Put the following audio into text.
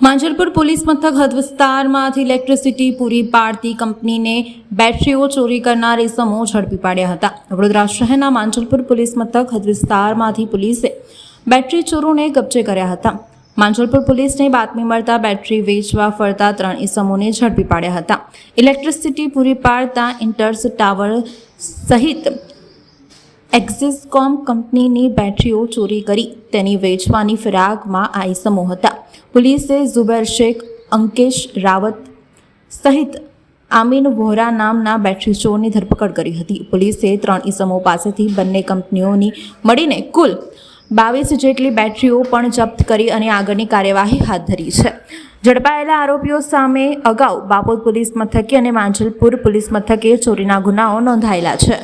Manjalpur police મથક હદ વિસ્તારમાંથી ઇલેક્ટ્રિસિટી પૂરી પાડતી કંપનીને બેટરીઓ ચોરી કરનાર ઇસમો ઝડપી પાડ્યા હતા। વડોદરા શહેરના માંજલપુર પોલીસ મથક હદ વિસ્તારમાંથી પોલીસે બેટરી ચોરોને કબજે કર્યા હતા। માંજલપુર પોલીસને બાતમી મળતા બેટરી વેચવા ફરતા 3 ઇસમોને ઝડપી પાડ્યા હતા। ઇલેક્ટ્રિસિટી પૂરી પાડતા ઇન્ટર્સ ટાવર સહિત એક્ઝિસકોમ કંપનીની બેટરીઓ ચોરી કરી તેની વેચવાની ફિરાકમાં આ ઇસમો હતા। પોલીસે ઝુબેર શેખ, અંકેશ રાવત સહિત આમીન વોહરા નામના બેટરી ચોરની ધરપકડ કરી હતી। પોલીસે 3 ઇસમો પાસેથી બંને કંપનીઓની મળીને કુલ 22 જેટલી બેટરીઓ પણ જપ્ત કરી અને આગળની કાર્યવાહી હાથ ધરી છે। ઝડપાયેલા આરોપીઓ સામે અગાઉ બાપોદ પોલીસ મથકે અને માંજલપુર પોલીસ મથકે ચોરીના ગુનાઓ નોંધાયેલા છે।